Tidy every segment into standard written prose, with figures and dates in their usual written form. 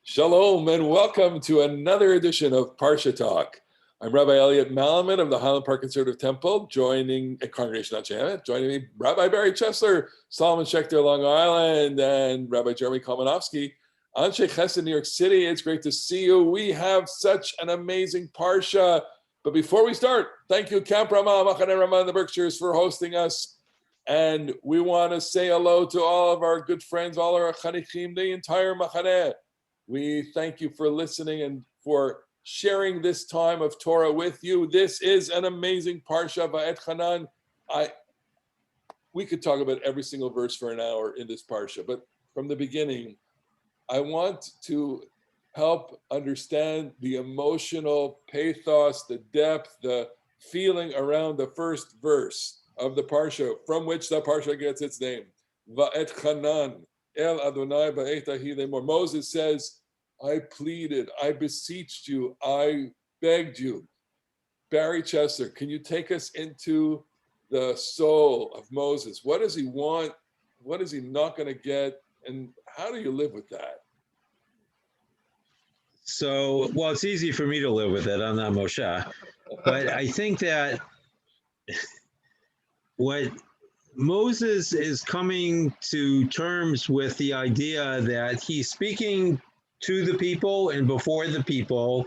Shalom and welcome to another edition of Parasha Talk. I'm Rabbi Elliot Malaman of the Highland Park Conservative Temple, joining a congregation on Shamet. Joining me, Rabbi Barry Chesler, Solomon Schechter, Long Island, and Rabbi Jeremy Kalmanovsky, Anshe Chesed, New York City. It's great to see you. We have such an amazing Parsha. But before we start, thank you, Camp Ramah, Machane Ramah in the Berkshires, for hosting us. And we want to say hello to all of our good friends, all our Chanichim, the entire Machane. We thank you for listening and for sharing this time of Torah with you. This is an amazing Parasha Vaethanan. We could talk about every single verse for an hour in this Parsha, but from the beginning, I want to help understand the emotional pathos, the depth, the feeling around the first verse of the Parsha, from which the Parsha gets its name. Vaethanan. El Adonai ba'etahi lemor. Moses says, I pleaded, I beseeched you, I begged you. Barry Chesler, can you take us into the soul of Moses? What does he want? What is he not going to get? And how do you live with that? So, well, it's easy for me to live with it. I'm not Moshe. But I think that what Moses is coming to terms with the idea that he's speaking to the people and before the people,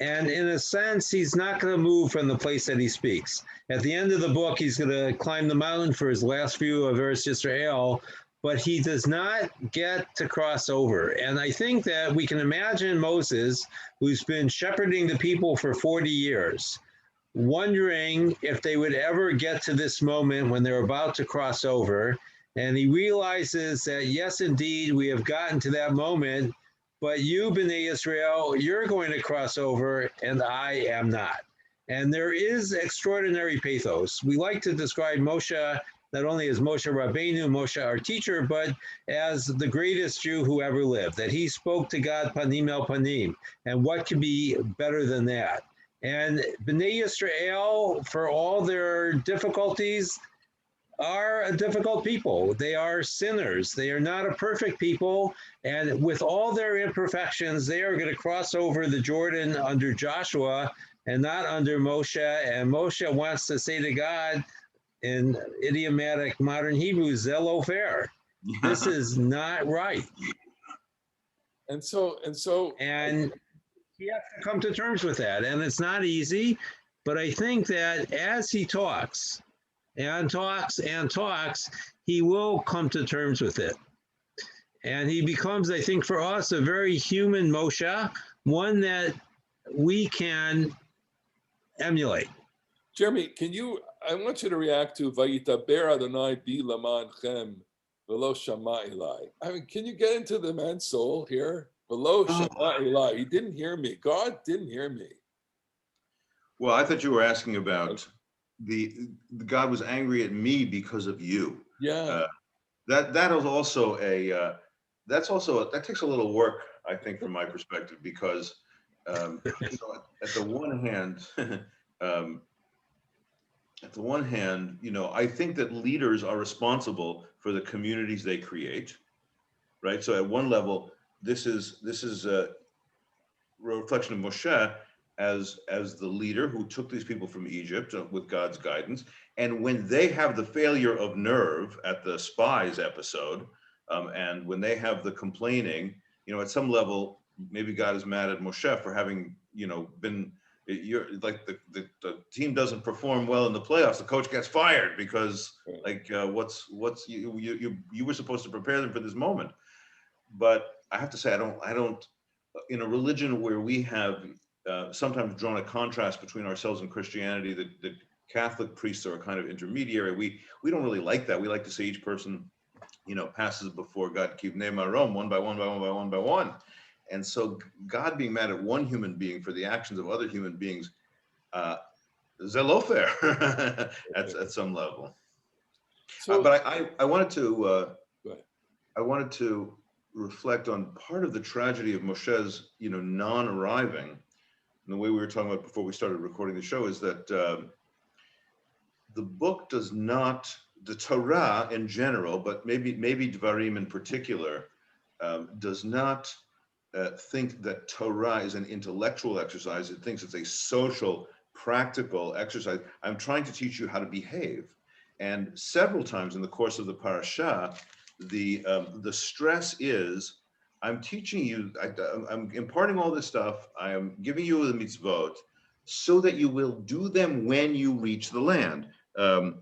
and in a sense, he's not going to move from the place that he speaks. At the end of the book, he's going to climb the mountain for his last view of Eretz Yisrael, but he does not get to cross over. And I think that we can imagine Moses, who's been shepherding the people for 40 years, wondering if they would ever get to this moment when they're about to cross over. And he realizes that, yes, indeed, we have gotten to that moment, but you, Bnei Israel, you're going to cross over, and I am not. And there is extraordinary pathos. We like to describe Moshe not only as Moshe Rabbeinu, Moshe our teacher, but as the greatest Jew who ever lived, that he spoke to God panim el panim. And what could be better than that? And Bnei Yisrael, for all their difficulties, are a difficult people. They are sinners. They are not a perfect people. And with all their imperfections, they are going to cross over the Jordan under Joshua and not under Moshe. And Moshe wants to say to God in idiomatic modern Hebrew, Zelo fair. This is not right. And so he has to come to terms with that. And it's not easy, but I think that as he talks and talks and talks, he will come to terms with it. And he becomes, I think, for us, a very human Moshe, one that we can emulate. Jeremy, I want you to react to Vayitaber Adonai bi lamanchem v'lo shama elai. I mean, can you get into the man's soul here? V'lo shama elai. He didn't hear me. God didn't hear me. Well, I thought you were asking about the God was angry at me because of you. Yeah. That takes a little work, I think, from my perspective, because at the one hand, I think that leaders are responsible for the communities they create, right? So at one level, this is a reflection of Moshe as the leader who took these people from Egypt with God's guidance. And when they have the failure of nerve at the spies episode, and when they have the complaining, at some level, maybe God is mad at Moshe for having, been, you're like the team doesn't perform well in the playoffs, the coach gets fired because you were supposed to prepare them for this moment. But I have to say, I don't in a religion where we have sometimes drawn a contrast between ourselves and Christianity, the Catholic priests are a kind of intermediary. We don't really like that. We like to see each person, passes before God, kivnei marom, one by one by one by one by one. And so God being mad at one human being for the actions of other human beings, zelo fair at some level. So, but I wanted to reflect on part of the tragedy of Moshe's, non-arriving. And the way we were talking about before we started recording the show is that the book does not, the Torah in general, but maybe Dvarim in particular, does not think that Torah is an intellectual exercise. It thinks it's a social, practical exercise. I'm trying to teach you how to behave. And several times in the course of the parasha, the stress is, I'm teaching you, I'm imparting all this stuff. I am giving you the mitzvot so that you will do them when you reach the land. I'm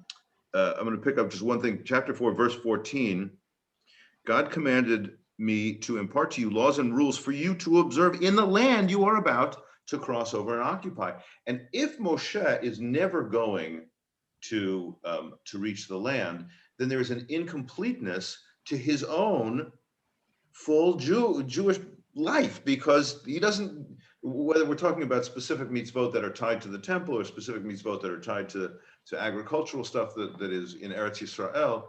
going to pick up just one thing. Chapter 4, verse 14. God commanded me to impart to you laws and rules for you to observe in the land you are about to cross over and occupy. And if Moshe is never going to reach the land, then there is an incompleteness to his own full Jewish life, because he doesn't, whether we're talking about specific mitzvot that are tied to the temple or specific mitzvot that are tied to agricultural stuff that is in Eretz Yisrael,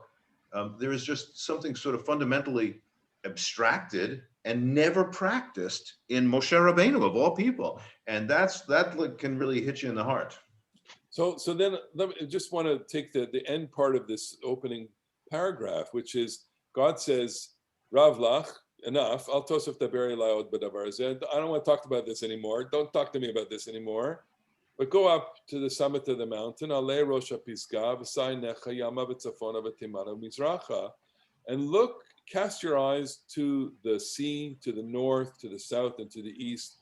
there is just something sort of fundamentally abstracted and never practiced in Moshe Rabbeinu, of all people. And that can really hit you in the heart. So then I just want to take the end part of this opening paragraph, which is God says, Rav Lach, enough. Al tosef daberi laod b'davar hazeh. I don't want to talk about this anymore. Don't talk to me about this anymore. But go up to the summit of the mountain, Alei Rosh HaPisgah, v'sai necha yama v'tzafona v'timana v'mizracha, and look, cast your eyes to the sea, to the north, to the south, and to the east.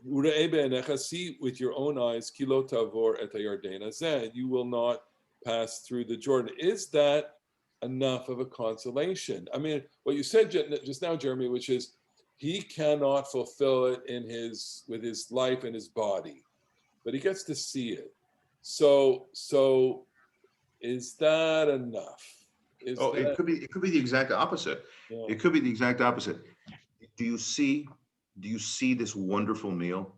Ure'e be'enecha, see with your own eyes, kilo tavor et hayarden hazeh, you will not pass through the Jordan. Is that enough of a consolation? I mean, what you said just now, Jeremy, which is he cannot fulfill it with his life and his body, but he gets to see it. So is that enough? It could be the exact opposite. Yeah. It could be the exact opposite. Do you see this wonderful meal?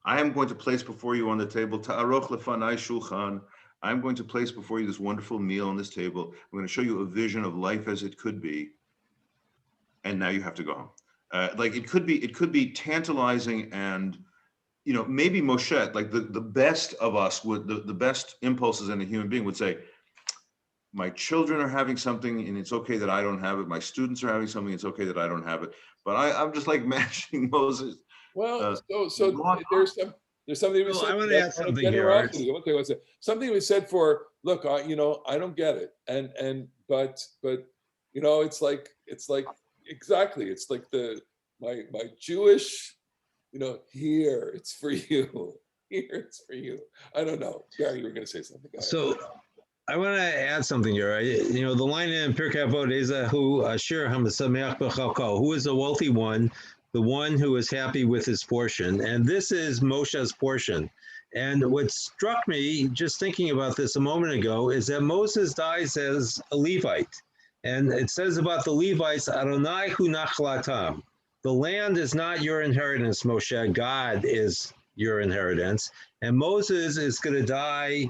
I am going to place before you on the table, ta'aroch lefanai shulchan. I'm going to place before you this wonderful meal on this table. I'm going to show you a vision of life as it could be. And now you have to go home. It could be tantalizing, and maybe Moshe, like the best of us would, the best impulses in a human being would say, my children are having something and it's okay that I don't have it. My students are having something, it's okay that I don't have it. But I'm just like imagining Moses. Well, so there's something we said. I want to add something generosity. Here. Something we said for, look, I don't get it, but it's like exactly. It's like my Jewish, here it's for you. Here it's for you. I don't know, Gary, you were going to say something. So I want to add something here. The line in Pirkei Avot is who Asher Hamasameach B'Chalko, who is the wealthy one, the one who is happy with his portion. And this is Moshe's portion. And what struck me, just thinking about this a moment ago, is that Moses dies as a Levite. And it says about the Levites, Adonai hu nachlatam. The land is not your inheritance, Moshe. God is your inheritance. And Moses is going to die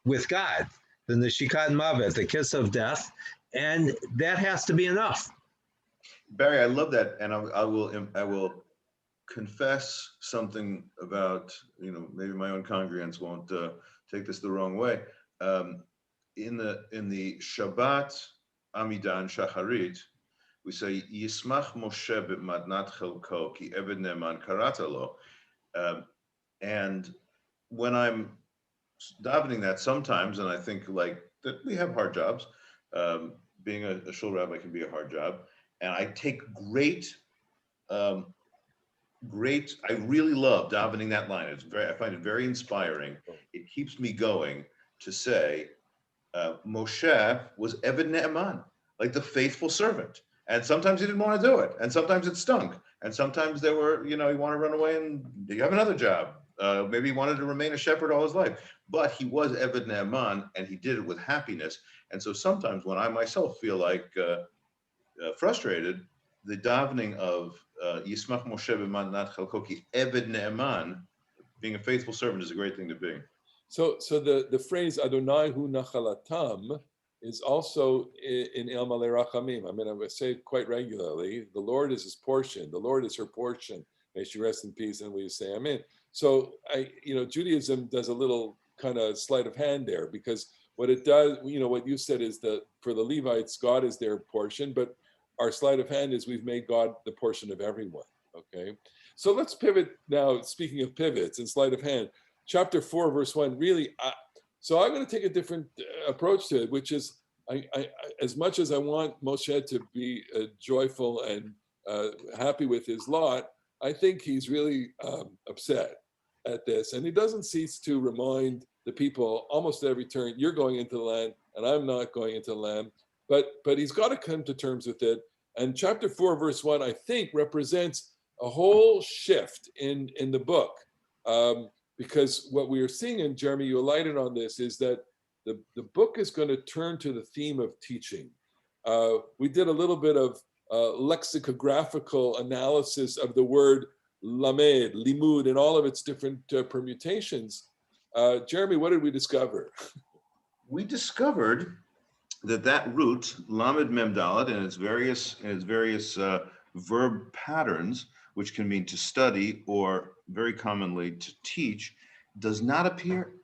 with God, then the Shikat Mavet, the kiss of death. And that has to be enough. Barry, I love that, and I will confess something about, maybe my own congregants won't take this the wrong way. In the Shabbat Amidan Shacharit, we say Yismach Moshe b'matnat chelko ki eved ne'eman karata lo, and when I'm davening that sometimes, and I think like that we have hard jobs. Being a shul rabbi can be a hard job. And I take I really love davening that line. I find it very inspiring. It keeps me going to say, Moshe was Eved Ne'eman, like the faithful servant. And sometimes he didn't want to do it. And sometimes it stunk. And sometimes there were, he wanted to run away and you have another job. Maybe he wanted to remain a shepherd all his life. But he was Eved Ne'eman, and he did it with happiness. And so sometimes when I myself feel like frustrated, the davening of Yismach Moshe b'matnat chelko ki Eved Ne'eman, being a faithful servant, is a great thing to be. So the phrase Adonai hu nachalatam is also in El Malei Rachamim. I mean, I would say it quite regularly. The Lord is his portion. The Lord is her portion. May she rest in peace. And we say Amen. So Judaism does a little kind of sleight of hand there, because what it does, what you said is that for the Levites, God is their portion, but our sleight of hand is we've made God the portion of everyone. Okay, so let's pivot now. Speaking of pivots and sleight of hand, chapter 4, verse 1. Really, so I'm going to take a different approach to it, which is, as much as I want Moshe to be joyful and happy with his lot, I think he's really upset at this, and he doesn't cease to remind the people almost at every turn, "You're going into the land, and I'm not going into the land." But he's got to come to terms with it. And chapter 4, verse 1, I think, represents a whole shift in the book, because what we are seeing, and Jeremy, you alighted on this, is that the book is going to turn to the theme of teaching. We did a little bit of lexicographical analysis of the word lamed, limud, and all of its different permutations. Jeremy, what did we discover? We discovered that root, lamed mem dalet, and its various verb patterns, which can mean to study or very commonly to teach, does not appear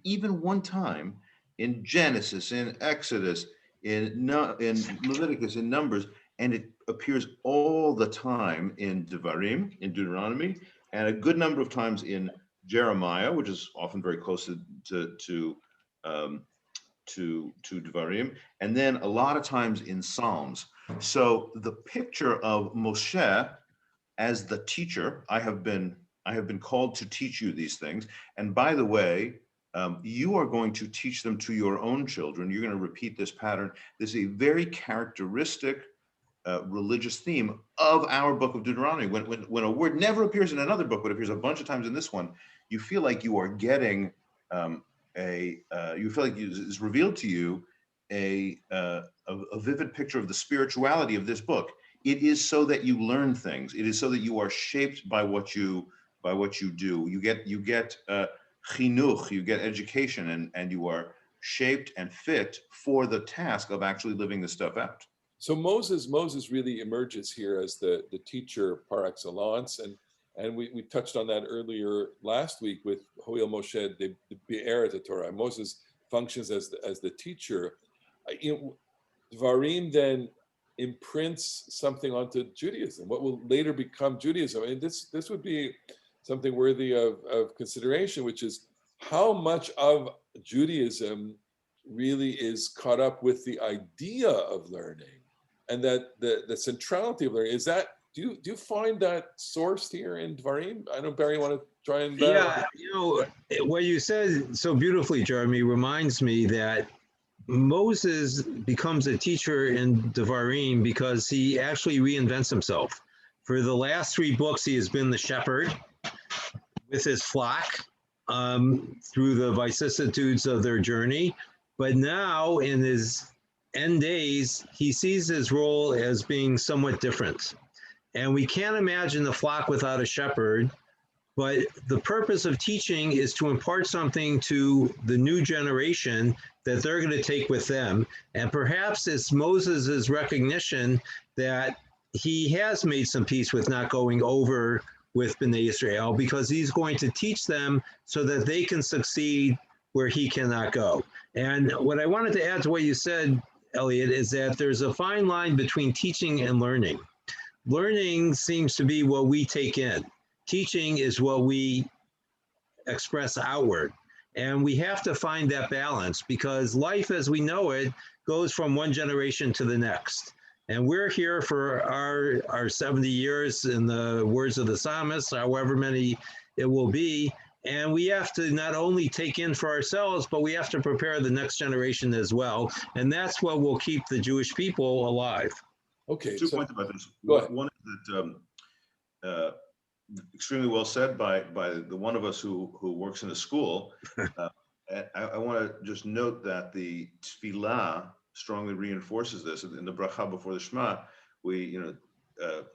even one time in Genesis, in Exodus, in Leviticus, in Numbers, and it appears all the time in Devarim, in Deuteronomy, and a good number of times in Jeremiah, which is often very close to Devarim, and then a lot of times in Psalms. So the picture of Moshe as the teacher, I have been called to teach you these things. And by the way, you are going to teach them to your own children. You're going to repeat this pattern. This is a very characteristic religious theme of our book of Deuteronomy. When a word never appears in another book, but appears a bunch of times in this one, you feel like you are getting you feel like it's revealed to you a vivid picture of the spirituality of this book. It is so that you learn things. It is so that you are shaped by what you do. You get chinuch, you get education, and you are shaped and fit for the task of actually living this stuff out. So Moses really emerges here as the teacher par excellence, and we touched on that earlier last week with Hoil Moshe, the Be'er Torah. Moses functions as the teacher. Dvarim then imprints something onto Judaism, what will later become Judaism. And this would be something worthy of consideration, which is how much of Judaism really is caught up with the idea of learning, and that the centrality of learning is that. Do you find that sourced here in Dvarim? I know, Barry, you want to try and... Yeah, what you said so beautifully, Jeremy, reminds me that Moses becomes a teacher in Devarim because he actually reinvents himself. For the last 3 books, he has been the shepherd with his flock through the vicissitudes of their journey. But now, in his end days, he sees his role as being somewhat different. And we can't imagine the flock without a shepherd. But the purpose of teaching is to impart something to the new generation that they're going to take with them. And perhaps it's Moses' recognition that he has made some peace with not going over with Bnei Israel, because he's going to teach them so that they can succeed where he cannot go. And what I wanted to add to what you said, Elliot, is that there's a fine line between teaching and learning. Learning seems to be what we take in. Teaching is what we express outward. And we have to find that balance, because life as we know it goes from one generation to the next. And we're here for our 70 years, in the words of the psalmist, however many it will be. And we have to not only take in for ourselves, but we have to prepare the next generation as well. And that's what will keep the Jewish people alive. Okay. 2 points about this. Go ahead. One is that extremely well said by the one of us who works in a school. I want to just note that the tefillah strongly reinforces this. In the bracha before the Shema, we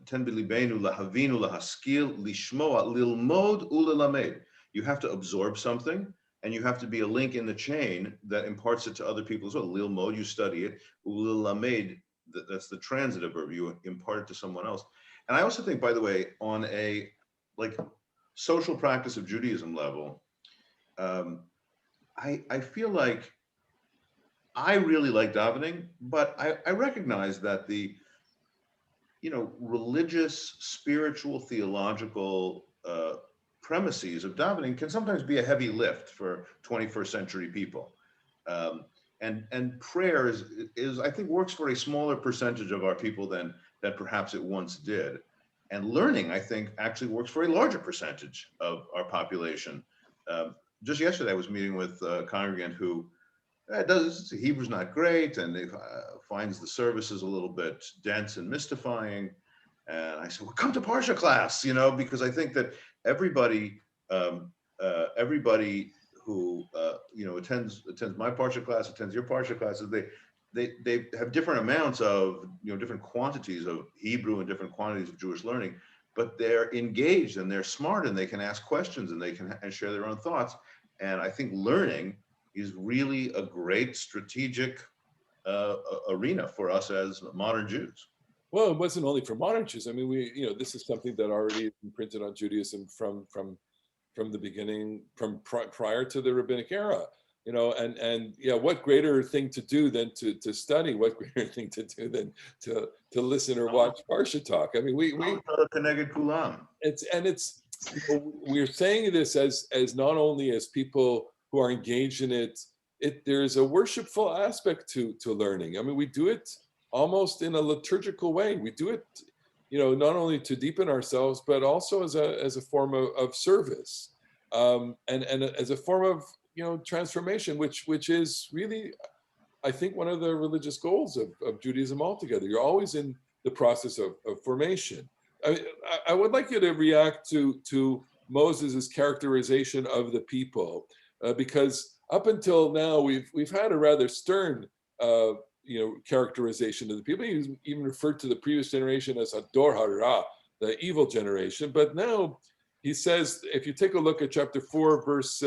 ten b'libeinu lahavinu lahaskil lishmoa lilmod ulelamed. You have to absorb something, and you have to be a link in the chain that imparts it to other people as well. Lilmod, you study it. Ulelamed, that's the transitive verb. You impart it to someone else. And I also think, by the way, on a social practice of Judaism level, I feel like I really like davening, but I recognize that the religious, spiritual, theological premises of davening can sometimes be a heavy lift for 21st century people. And prayer is I think works for a smaller percentage of our people than perhaps it once did. And learning, I think, actually works for a larger percentage of our population. Just yesterday, I was meeting with a congregant who Hebrew's not great, and they finds the services a little bit dense and mystifying. And I said, well, come to Parsha class, because I think that everybody who attends my Parsha class, attends your Parsha classes, they have different amounts of different quantities of Hebrew and different quantities of Jewish learning, but they're engaged and they're smart and they can ask questions and they can share their own thoughts. And I think learning is really a great strategic arena for us as modern Jews. Well, it wasn't only for modern Jews. I mean, this is something that already imprinted on Judaism from the beginning, prior to the rabbinic era. And what greater thing to do than to study? What greater thing to do than to listen or watch Parasha Talk? I mean, we're saying this as not only as people who are engaged in it. There's a worshipful aspect to learning. I mean, we do it almost in a liturgical way. We do it, not only to deepen ourselves, but also as a form of service, and as a form of transformation, which is really, I think, one of the religious goals of Judaism altogether. You're always in the process of formation. I would like you to react to Moses' characterization of the people, because up until now we've had a rather stern characterization of the people. He even referred to the previous generation as Hador Hara, the evil generation. But now he says, if you take a look at chapter 4, verse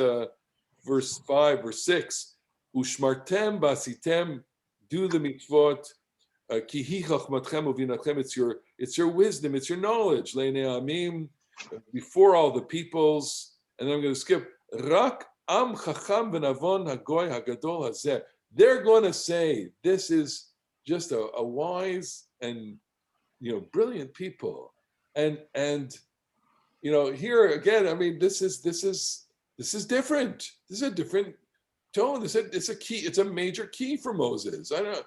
5, verse 6, Ushmartem basitem, do the mitzvot, kihi chachmatchem uvinatchem, it's your wisdom, it's your knowledge, le'nei amim, before all the peoples. And then I'm going to skip, rak am chacham v'navon hagoy hagadol hazeh. They're going to say this is just a wise and brilliant people, and here again, I mean, this is different. This is a different tone. It's a key. It's a major key for Moses. I don't.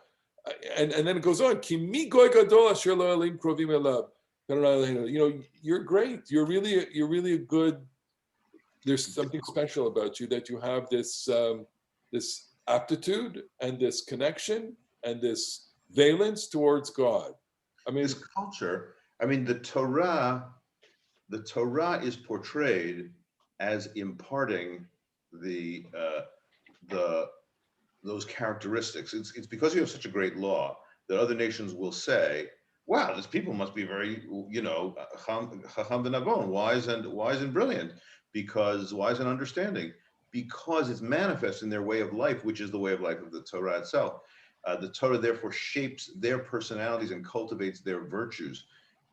And then it goes on. Ki mi goy gadol asher lo elim krovim elav. You're great. You're really a good. There's something special about you, that you have this aptitude and this connection and this valence towards God. I mean, this culture. I mean, the Torah is portrayed as imparting those characteristics. It's because you have such a great law that other nations will say, "Wow, this people must be very, chacham v'navon, wise and brilliant, because wise and understanding, because it's manifest in their way of life, which is the way of life of the Torah itself." The Torah therefore shapes their personalities and cultivates their virtues.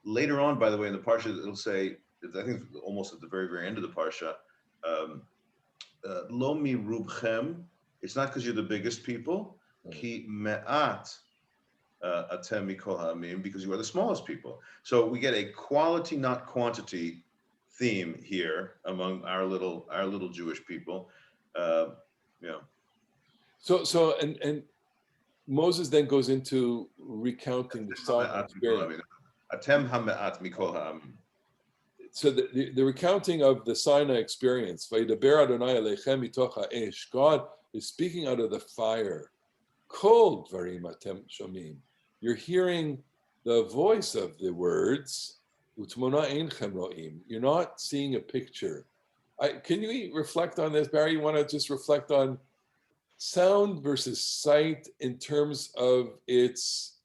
Later on, by the way, in the Parsha, it'll say, I think almost at the very, very end of the Parsha, Lo mi rubchem, it's not because you're the biggest people, ki me'at atem mikol ha'amim, because you are the smallest people. So we get a quality, not quantity theme here among our little Jewish people. So Moses then goes into recounting the Sinai experience. Atem ha'me'at mikol ha'amim. So the recounting of the Sinai experience, Vaydaber Adonai Elechem mitoch ha'esh, God is speaking out of the fire. Kol dvarim atem shomim. You're hearing the voice of the words. Utmona einchem ro'im. You're not seeing a picture. Can you reflect on this, Barry? You want to just reflect on sound versus sight in terms of its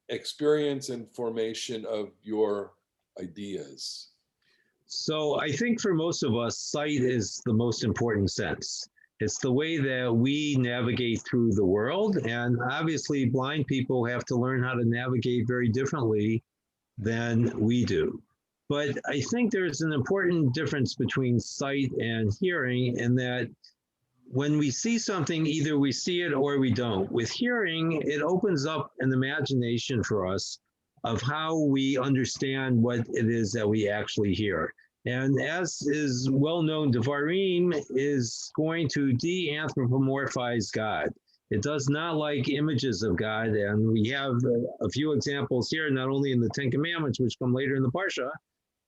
experience and formation of your ideas? So I think for most of us, sight is the most important sense. It's the way that we navigate through the world. And obviously, blind people have to learn how to navigate very differently than we do. But I think there's an important difference between sight and hearing, in that when we see something, either we see it or we don't. With hearing, it opens up an imagination for us of how we understand what it is that we actually hear. And as is well known, Devarim is going to de-anthropomorphize God. It does not like images of God. And we have a few examples here, not only in the Ten Commandments, which come later in the Parsha,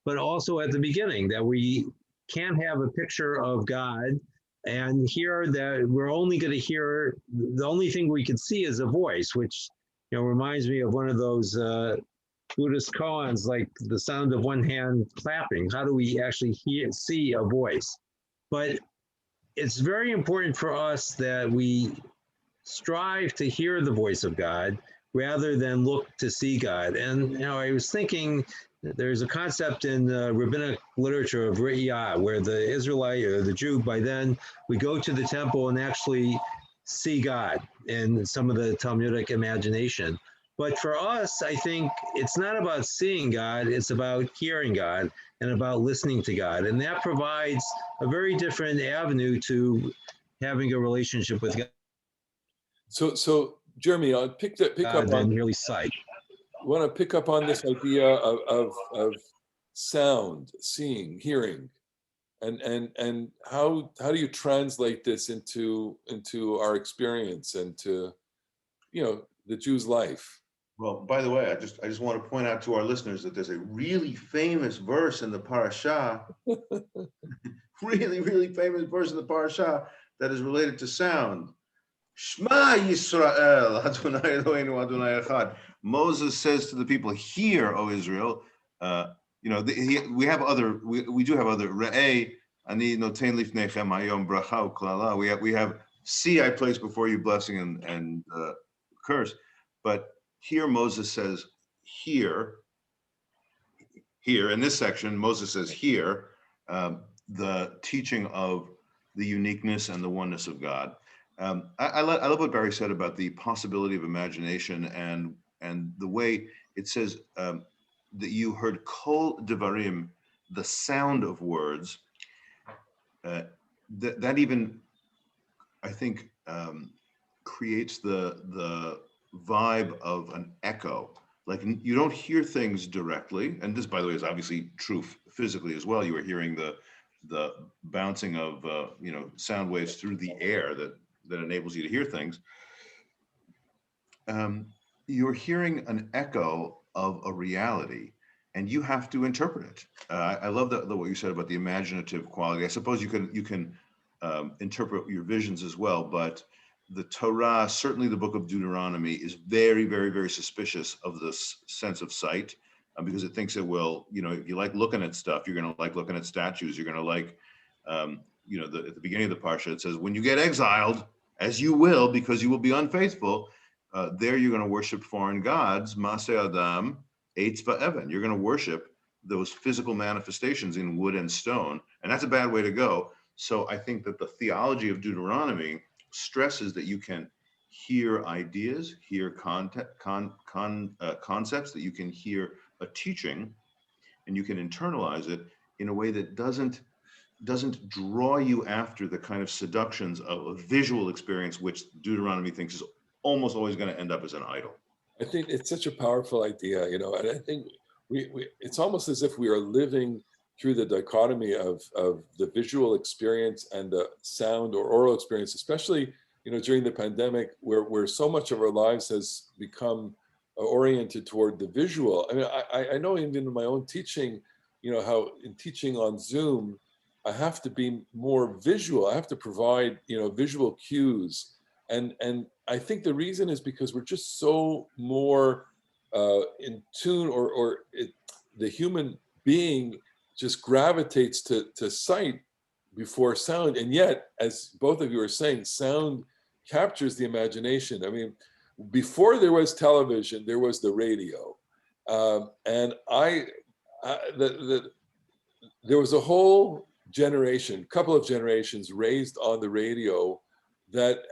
but also at the beginning, that we can't have a picture of God. And here that we're only going to hear, the only thing we can see is a voice, which reminds me of one of those Buddhist koans, like the sound of one hand clapping. How do we actually see a voice? But it's very important for us that we strive to hear the voice of God rather than look to see God. And I was thinking there's a concept in rabbinic literature of Re'iyah, where the Israelite or the Jew, by then, we go to the temple and actually see God in some of the Talmudic imagination. But for us, I think it's not about seeing God, it's about hearing God and about listening to God. And that provides a very different avenue to having a relationship with God. So Jeremy, I'll pick up on merely sight. I want to pick up on this idea of sound, seeing, hearing, and how do you translate this into our experience and to the Jew's life? Well, by the way, I just want to point out to our listeners that there's a really famous verse in the Parasha, really famous verse in the Parasha that is related to sound. Shema Yisrael, Adonai Eloheinu, Adonai Echad. Moses says to the people, "Hear, O Israel." We do have other Re'eh ani noten lifnechem hayom bracha uklala. We have see, I place before you blessing and curse. But here Moses says, "Hear." Here in this section, Moses says, "Hear," the teaching of the uniqueness and the oneness of God. I love what Barry said about the possibility of imagination and the way it says that you heard kol devarim, the sound of words. That even, I think, creates the vibe of an echo. Like you don't hear things directly, and this, by the way, is obviously true physically as well. You are hearing the bouncing of sound waves through the air that enables you to hear things. You're hearing an echo of a reality, and you have to interpret it. I love what you said about the imaginative quality. I suppose you can interpret your visions as well, but the Torah, certainly the book of Deuteronomy, is very, very, very suspicious of this sense of sight, because it thinks it will, if you like looking at stuff, you're going to like looking at statues. You're going to like, at the beginning of the Parsha, it says, when you get exiled, as you will, because you will be unfaithful, there you're going to worship foreign gods, Maseh Adam, Eitz Va'evan. You're going to worship those physical manifestations in wood and stone, and that's a bad way to go. So I think that the theology of Deuteronomy stresses that you can hear ideas, hear concepts, that you can hear a teaching, and you can internalize it in a way that doesn't draw you after the kind of seductions of a visual experience, which Deuteronomy thinks is almost always going to end up as an idol. I think it's such a powerful idea, and I think it's almost as if we are living through the dichotomy of the visual experience and the sound or oral experience, especially during the pandemic, where so much of our lives has become oriented toward the visual. I mean, I know even in my own teaching, how in teaching on Zoom, I have to be more visual. I have to provide, visual cues. And I think the reason is because we're just so more in tune, the human being just gravitates to sight before sound. And yet, as both of you are saying, sound captures the imagination. I mean, before there was television, there was the radio. And there was a whole couple of generations raised on the radio that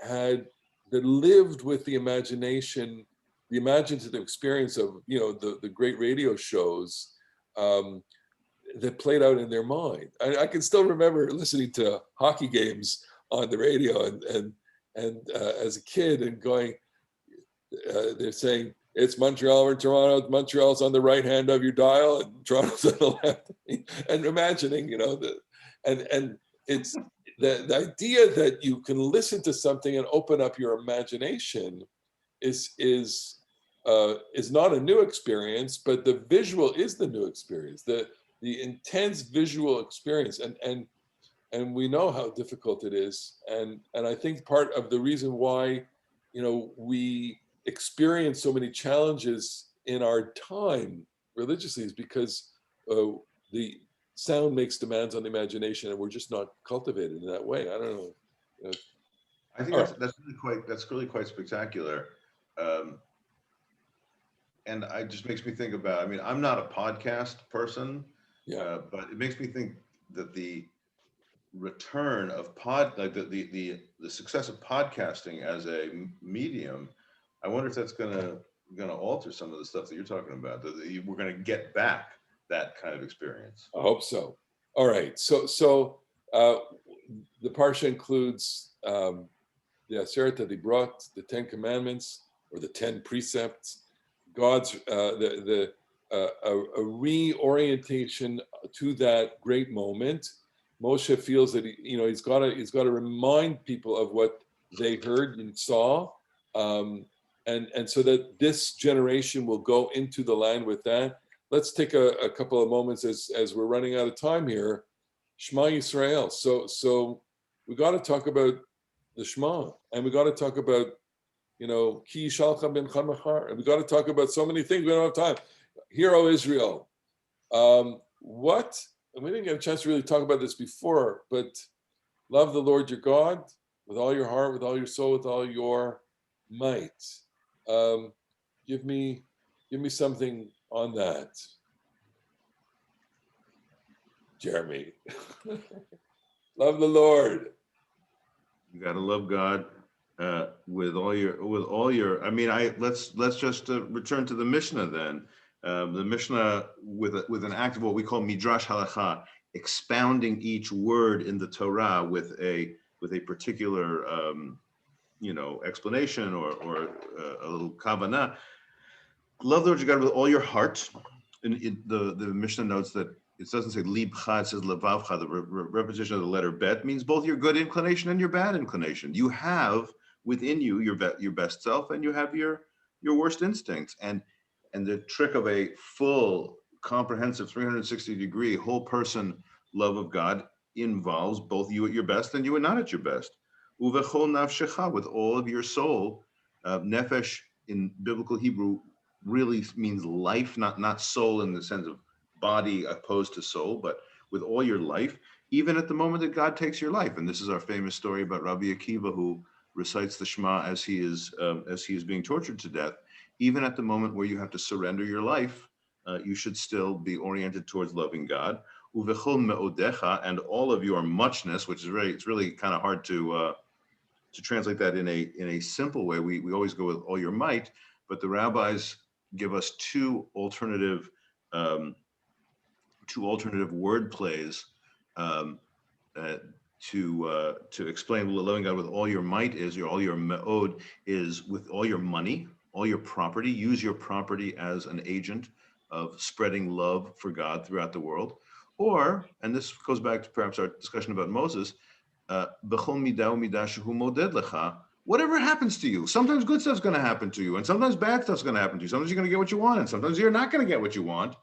lived with the imagination, the imaginative experience of the great radio shows that played out in their mind. I can still remember listening to hockey games on the radio and as a kid and going, they're saying it's Montreal or Toronto. Montreal's on the right hand of your dial, and Toronto's on the left. And imagining, and it's the idea that you can listen to something and open up your imagination is not a new experience, but the visual is the new experience, the intense visual experience, and we know how difficult it is, and I think part of the reason why we experience so many challenges in our time religiously is because the sound makes demands on the imagination, and we're just not cultivated in that way. I don't know. I think that's really quite spectacular. And it just makes me think about, I mean, I'm not a podcast person, but it makes me think that the return of the success of podcasting as a medium, I wonder if that's gonna alter some of the stuff that you're talking about, that we're gonna get back that kind of experience. I hope so. All right, so the Parsha includes the Aseret HaDibrot, the 10 Commandments, or the 10 Precepts, God's a reorientation to that great moment. Moshe feels that he's got to remind people of what they heard and saw, and so that this generation will go into the land with that. Let's take a couple of moments as we're running out of time here. Shema Yisrael. So we got to talk about the Shema, and we got to talk about Ki Yishalcha Bimcha Machar, and we got to talk about so many things. We don't have time. Hear, O Israel. What? And we didn't get a chance to really talk about this before, but love the Lord your God with all your heart, with all your soul, with all your might. Give me something on that, Jeremy. Love the Lord. You got to love God with all your. I mean, let's just return to the Mishnah then. The Mishnah with an act of what we call midrash halacha, expounding each word in the Torah with a particular explanation or a little kavanah. Love the Lord your God with all your heart. And the Mishnah notes that it doesn't say libcha, it says levavcha. The repetition of the letter bet means both your good inclination and your bad inclination. You have within you your best self, and you have your worst instincts. And the trick of a full, comprehensive, 360-degree, whole person love of God involves both you at your best and you are not at your best. Uvechol nafshecha, with all of your soul. Nefesh in biblical Hebrew really means life, not soul in the sense of body opposed to soul, but with all your life, even at the moment that God takes your life. And this is our famous story about Rabbi Akiva, who recites the Shema as he is being tortured to death. Even at the moment where you have to surrender your life, you should still be oriented towards loving God. Uvechol me'odecha, and all of your muchness, which is really kind of hard to translate that in a simple way. We always go with all your might, but the rabbis give us two alternative word plays to explain what loving God with all your might is. All your me'od is with all your money, all your property. Use your property as an agent of spreading love for God throughout the world. Or, and this goes back to perhaps our discussion about Moses, whatever happens to you, sometimes good stuff's going to happen to you, and sometimes bad stuff's going to happen to you. Sometimes you're going to get what you want, and sometimes you're not going to get what you want.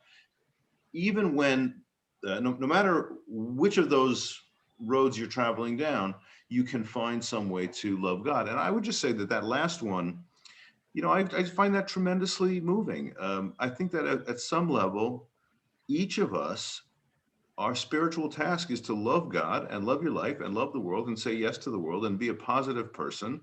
Even when, no matter which of those roads you're traveling down, you can find some way to love God. And I would just say that last one, I find that tremendously moving. I think that at some level, each of us, our spiritual task is to love God and love your life and love the world and say yes to the world and be a positive person,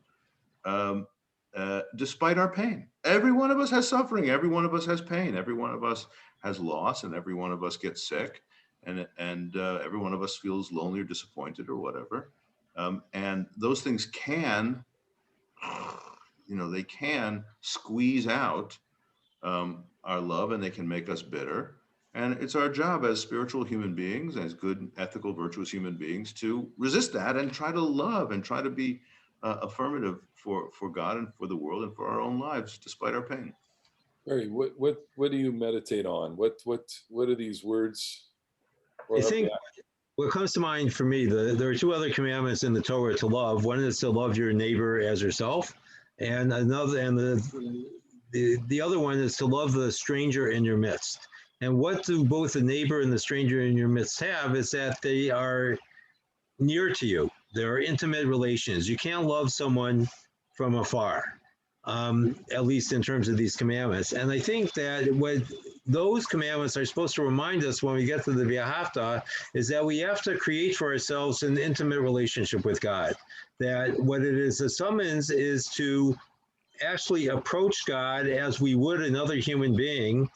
despite our pain. Every one of us has suffering. Every one of us has pain. Every one of us has loss, and every one of us gets sick, and every one of us feels lonely or disappointed or whatever. And those things can, they can squeeze out our love, and they can make us bitter. And it's our job as spiritual human beings, as good, ethical, virtuous human beings, to resist that and try to love and try to be affirmative for God and for the world and for our own lives, despite our pain. Barry, what do you meditate on? What are these words? I think what comes to mind for me, there are two other commandments in the Torah to love. One is to love your neighbor as yourself, and the other one is to love the stranger in your midst. And what do both the neighbor and the stranger in your midst have is that they are near to you. There are intimate relations. You can't love someone from afar, at least in terms of these commandments. And I think that what those commandments are supposed to remind us when we get to the V'ahavta is that we have to create for ourselves an intimate relationship with God. That what it is, a summons is to actually approach God as we would another human being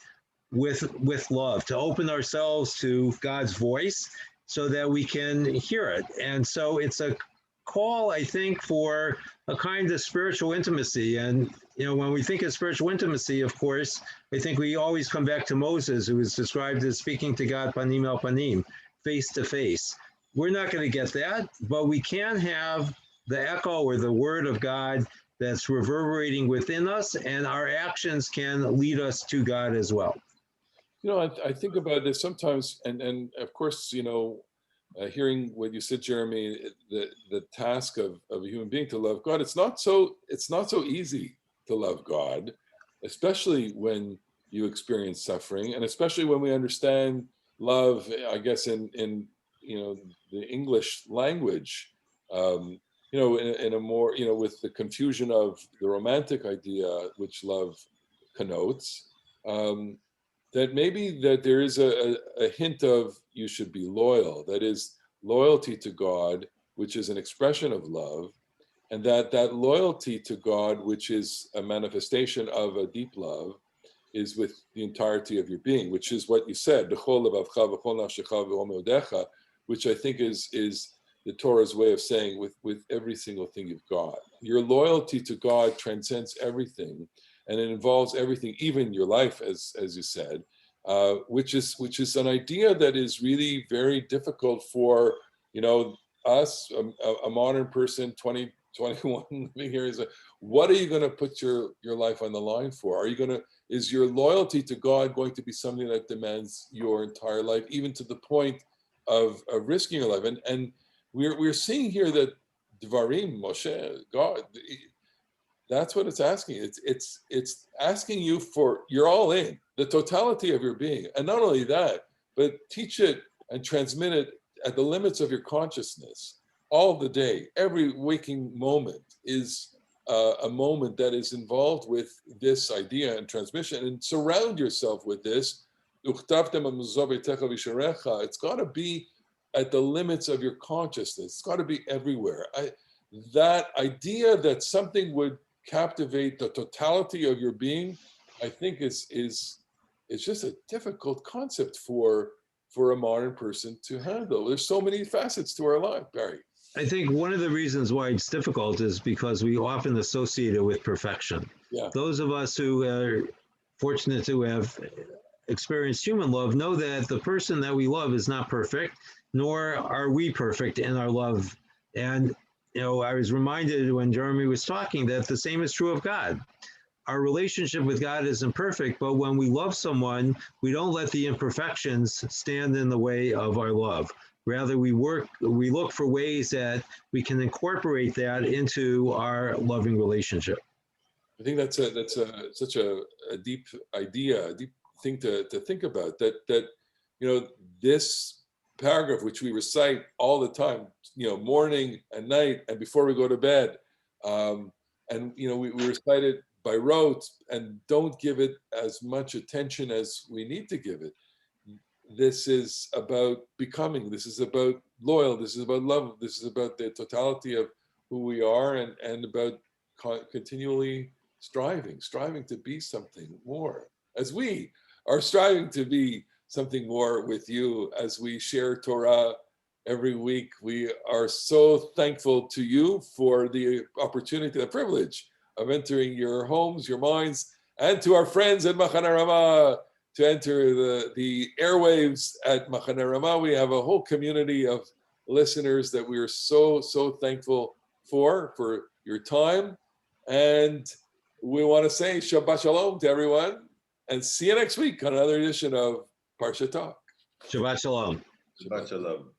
with love, to open ourselves to God's voice so that we can hear it. And so it's a call, I think, for a kind of spiritual intimacy. And, when we think of spiritual intimacy, of course, I think we always come back to Moses, who is described as speaking to God panim el panim, face to face. We're not going to get that, but we can have the echo or the word of God that's reverberating within us, and our actions can lead us to God as well. I think about this sometimes, and of course, hearing what you said, Jeremy, the task of a human being to love God, it's not so easy to love God, especially when you experience suffering, and especially when we understand love, I guess, in the English language, in a more, with the confusion of the romantic idea, which love connotes. That maybe that there is a hint of you should be loyal. That is loyalty to God, which is an expression of love, and that loyalty to God, which is a manifestation of a deep love, is with the entirety of your being, which is what you said, which I think is the Torah's way of saying with every single thing you've got. Your loyalty to God transcends everything, and it involves everything, even your life, as you said, which is an idea that is really very difficult for us, a modern person, 2021 living here. What are you going to put your life on the line for? Is your loyalty to God going to be something that demands your entire life, even to the point of risking your life? And we're seeing here that Dvarim, Moshe, God, that's what it's asking. It's asking you for, you're all in, the totality of your being. And not only that, but teach it and transmit it at the limits of your consciousness all the day. Every waking moment is a moment that is involved with this idea and transmission, and surround yourself with this. It's got to be at the limits of your consciousness. It's got to be everywhere. That idea that something would captivate the totality of your being, I think is just a difficult concept for a modern person to handle. There's so many facets to our life, Barry. I think one of the reasons why it's difficult is because we often associate it with perfection. Yeah. Those of us who are fortunate to have experienced human love know that the person that we love is not perfect, nor are we perfect in our love. And I was reminded when Jeremy was talking that the same is true of God. Our relationship with God is imperfect, but when we love someone, we don't let the imperfections stand in the way of our love. Rather, we look for ways that we can incorporate that into our loving relationship. I think that's such a deep idea, a deep thing to think about. That this paragraph, which we recite all the time, morning and night and before we go to bed, and we recite it by rote and don't give it as much attention as we need to give it. This is about becoming. This is about loyal. This is about love. This is about the totality of who we are, and about continually striving to be something more, as we are striving to be something more with you as we share Torah every week. We are so thankful to you for the opportunity, the privilege of entering your homes, your minds, and to our friends at Machane Ramah to enter the airwaves at Machane Ramah. We have a whole community of listeners that we are so thankful for your time. And we want to say Shabbat Shalom to everyone. And see you next week on another edition of Parasha Talk. Shabbat Shalom. Shabbat shalom.